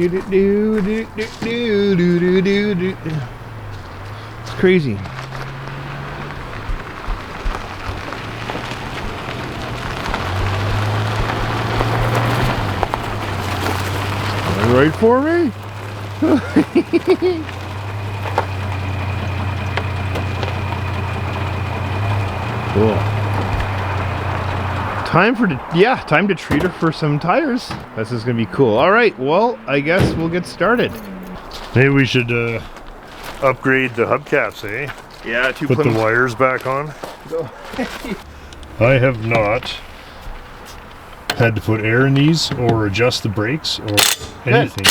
It's crazy. Right for me? Cool. Time to treat her for some tires. This is gonna be cool. All right, well, I guess we'll get started. Maybe we should upgrade the hubcaps, eh? Yeah, put the wires back on. I have not had to put air in these or adjust the brakes or anything.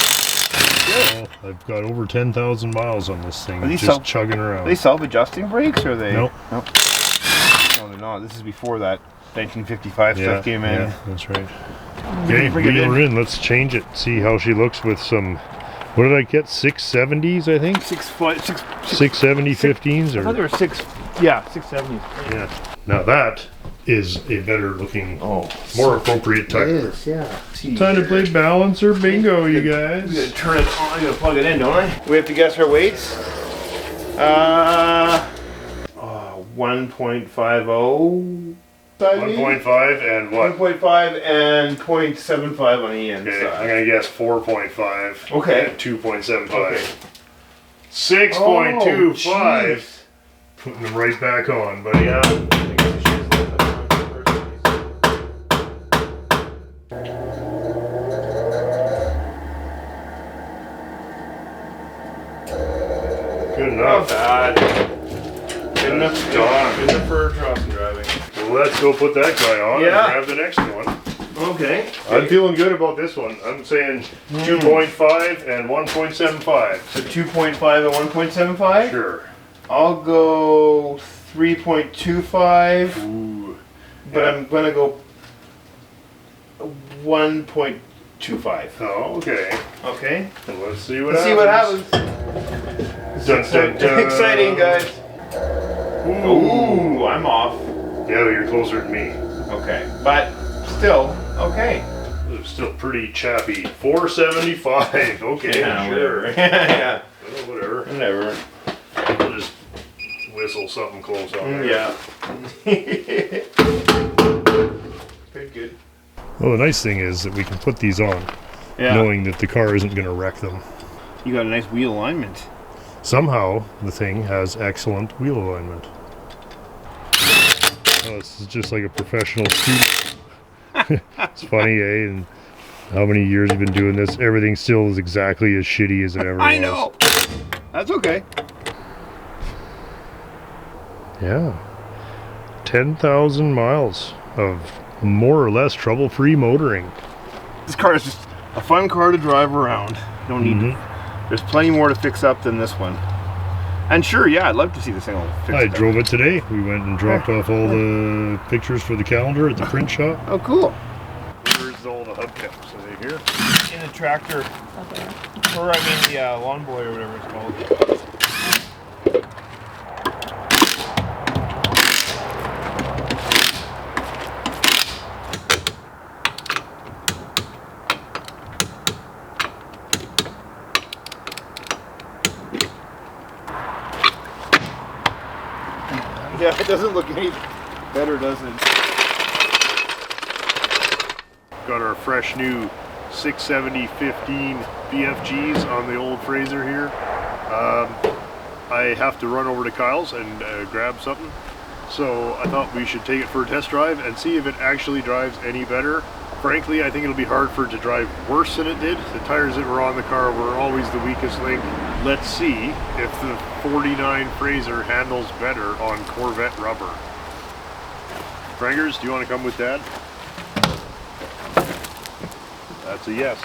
Well, I've got over 10,000 miles on this thing, just chugging around. Are they self-adjusting brakes or are they? Nope. No, they're not. This is before that 1955 stuff came in. Yeah, that's right. Okay, wheel her in. Let's change it. See how she looks with some. What did I get? 670s, I think. 670 15s, or I thought there were 670s. Yeah. Now that is a better looking, more appropriate tire. It is, yeah. Time to play balance or bingo, you guys. We gotta turn it on. I gotta plug it in, don't I? We have to guess our weights. 1.50. 1.5 and what? 1.5 and 0.75 on the end. Okay, I'm gonna guess 4.5. Okay. And 2.75. Okay. 6.25. Putting them right back on, buddy. Yeah. Good enough. Not bad. Good enough for Ardrossan driving. Well, let's go put that guy on and grab the next one. Okay. I'm feeling good about this one. I'm saying 2.5 and 1.75. So 2.5 and 1.75? Sure. I'll go 3.25. Ooh. But I'm gonna go 1.25. Oh, okay. Okay. And let's see what happens. Dun, dun, dun. Exciting, guys. Ooh, I'm off. Yeah, but you're closer to me. Okay, but still, okay. It's still pretty chappy. 475. Okay, Yeah, sure. whatever. Yeah. Well, whatever. Whatever. We'll just whistle something close on there. Yeah. Good. Well, the nice thing is that we can put these on, knowing that the car isn't going to wreck them. You got a nice wheel alignment. Somehow, the thing has excellent wheel alignment. Oh, this is just like a professional student. It's funny, eh? And how many years you've been doing this, everything still is exactly as shitty as it ever was. I know! That's okay. Yeah. 10,000 miles of more or less trouble-free motoring. This car is just a fun car to drive around. You don't need There's plenty more to fix up than this one. And sure, yeah, I'd love to see this thing all fixed I up. drove it today. We went and dropped off all the pictures for the calendar at the print shop. Oh, cool. Where's all the hubcaps? Are they here? In the tractor. Okay. Or, I mean, the lawn boy or whatever it's called. Yeah, it doesn't look any better, does it? Got our fresh new 670-15 BFGs on the old Frazer here. I have to run over to Kyle's and grab something. So I thought we should take it for a test drive and see if it actually drives any better. Frankly, I think it'll be hard for it to drive worse than it did. The tires that were on the car were always the weakest link. Let's see if the 49 Frazer handles better on Corvette rubber. Frangers, do you want to come with Dad? That's a yes.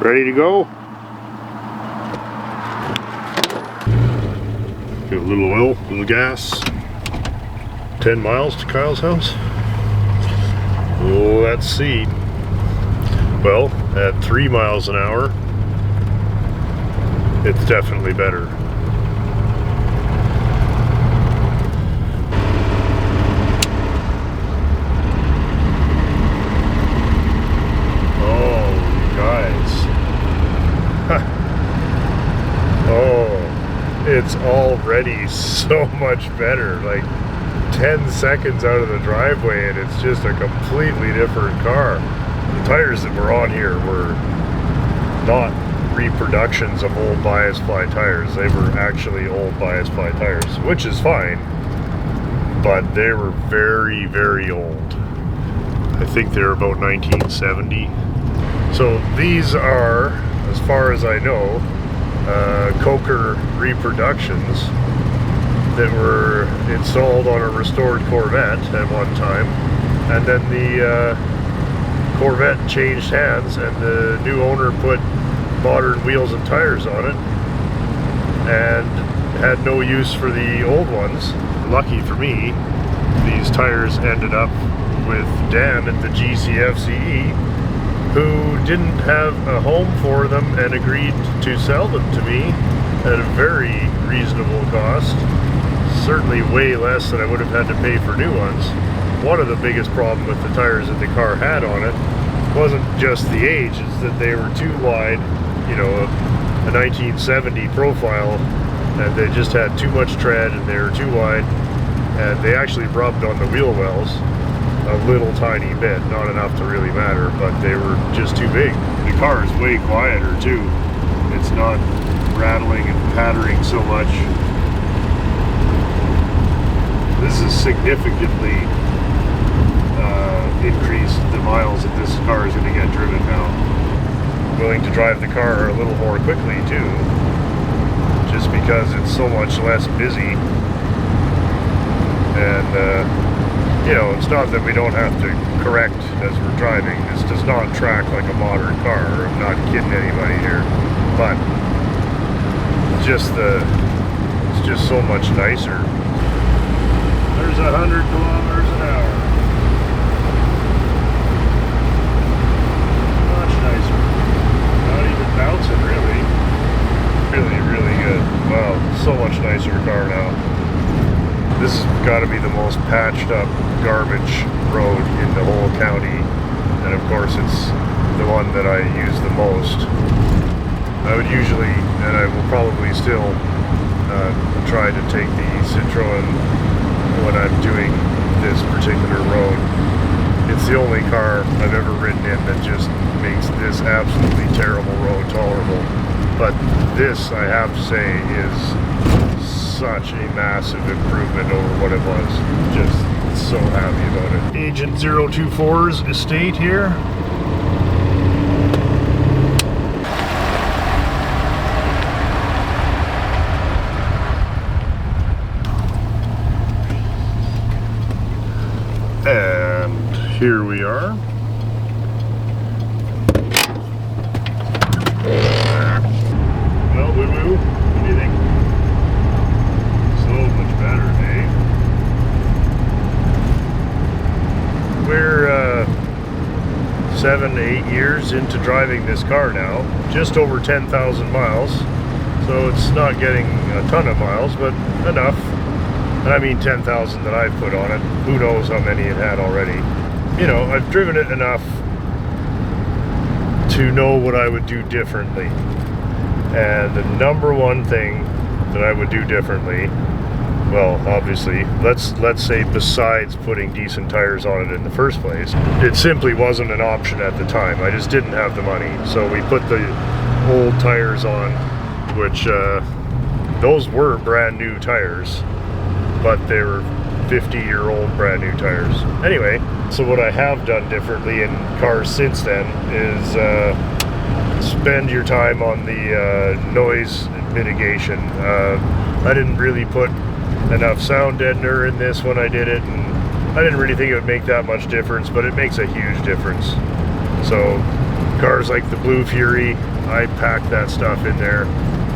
Ready to go? Get a little oil, a little gas. 10 miles to Kyle's house. Let's see. Well, at 3 miles an hour, it's definitely better. Oh, guys. Oh, it's already so much better. Like 10 seconds out of the driveway and it's just a completely different car. The tires that were on here were not reproductions of old bias ply tires. They were actually old bias ply tires, which is fine, but they were very, very old. I think they're about 1970. So these are, as far as I know, Coker reproductions that were installed on a restored Corvette at one time, and then the Corvette changed hands and the new owner put modern wheels and tires on it and had no use for the old ones. Lucky for me, these tires ended up with Dan at the GCFCE, who didn't have a home for them and agreed to sell them to me at a very reasonable cost. Certainly way less than I would have had to pay for new ones. One of the biggest problems with the tires that the car had on it wasn't just the age, it's that they were too wide, you know, a 1970 profile, and they just had too much tread and they were too wide, and they actually rubbed on the wheel wells a little tiny bit, not enough to really matter, but they were just too big. The car is way quieter too. It's not rattling and pattering so much. This has significantly increased the miles that this car is going to get driven now. I'm willing to drive the car a little more quickly too, just because it's so much less busy. And you know, it's not that we don't have to correct as we're driving. This does not track like a modern car. I'm not kidding anybody here, but it's just so much nicer. There's 100 kilometers an hour. Much nicer. Not even bouncing really. Really, really good. Wow, so much nicer car now. This has got to be the most patched up garbage road in the whole county. And of course it's the one that I use the most. I would usually, and I will probably still, try to take the Citroen when I'm doing this particular road. It's the only car I've ever ridden in that just makes this absolutely terrible road tolerable. But this, I have to say, is such a massive improvement over what it was. Just so happy about it. Agent 024's estate here. And here we are. Well, woo-woo, what do you think? So much better, eh? We're 7-8 years into driving this car now, just over 10,000 miles. So it's not getting a ton of miles, but enough. And I mean 10,000 that I've put on it. Who knows how many it had already. You know, I've driven it enough to know what I would do differently. And the number one thing that I would do differently, well, obviously, let's say besides putting decent tires on it in the first place, it simply wasn't an option at the time. I just didn't have the money. So we put the old tires on, which those were brand new tires, but they were 50-year-old brand new tires. Anyway, so what I have done differently in cars since then is spend your time on the noise mitigation. I didn't really put enough sound deadener in this when I did it, and I didn't really think it would make that much difference, but it makes a huge difference. So cars like the Blue Fury, I packed that stuff in there.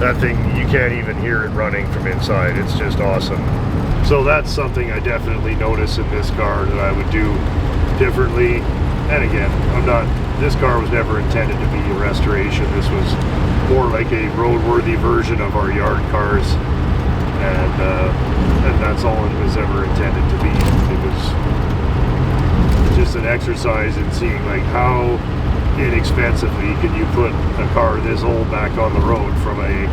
That thing, you can't even hear it running from inside. It's just awesome. So that's something I definitely notice in this car that I would do differently. And again, this car was never intended to be a restoration. This was more like a roadworthy version of our yard cars. And that's all it was ever intended to be. It was just an exercise in seeing like how inexpensively can you put a car this old back on the road, from a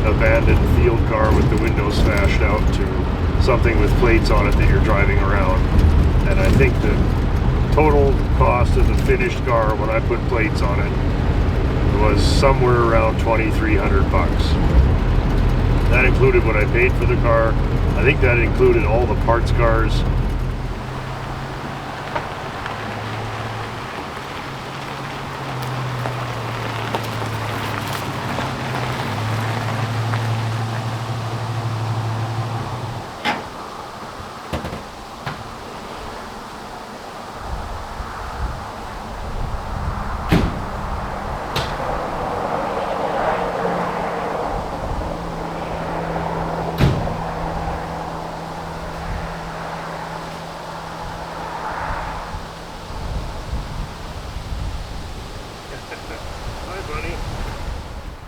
abandoned field car with the windows smashed out to something with plates on it that you're driving around. And I think the total cost of the finished car when I put plates on it was somewhere around $2,300 bucks. That included what I paid for the car. I think that included all the parts cars.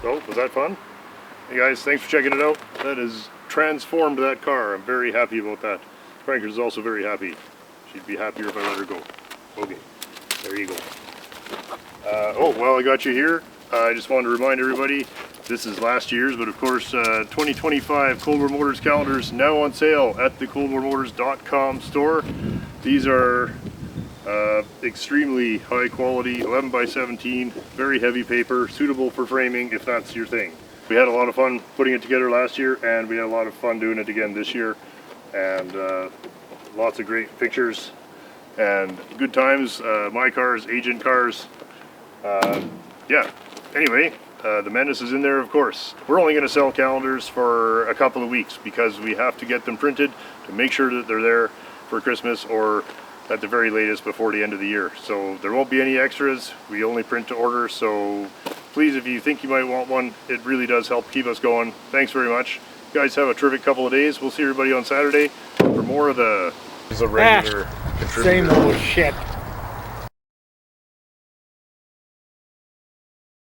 So, was that fun? Hey guys, thanks for checking it out. That has transformed that car. I'm very happy about that. Franker's also very happy. She'd be happier if I let her go. Okay, there you go. Oh, while I got you here, I just wanted to remind everybody, this is last year's, but of course 2025 Cold War Motors calendars now on sale at the coldwarmotors.com store. These are extremely high quality, 11 by 17, very heavy paper, suitable for framing if that's your thing. We had a lot of fun putting it together last year, and we had a lot of fun doing it again this year, and lots of great pictures and good times. My cars, agent cars, yeah. Anyway, the Menace is in there, of course. We're only going to sell calendars for a couple of weeks because we have to get them printed to make sure that they're there for Christmas, or at the very latest before the end of the year. So there won't be any extras. We only print to order, so please, if you think you might want one, it really does help keep us going. Thanks very much. You guys have a terrific couple of days. We'll see everybody on Saturday for more of the regular contributor. Same old shit.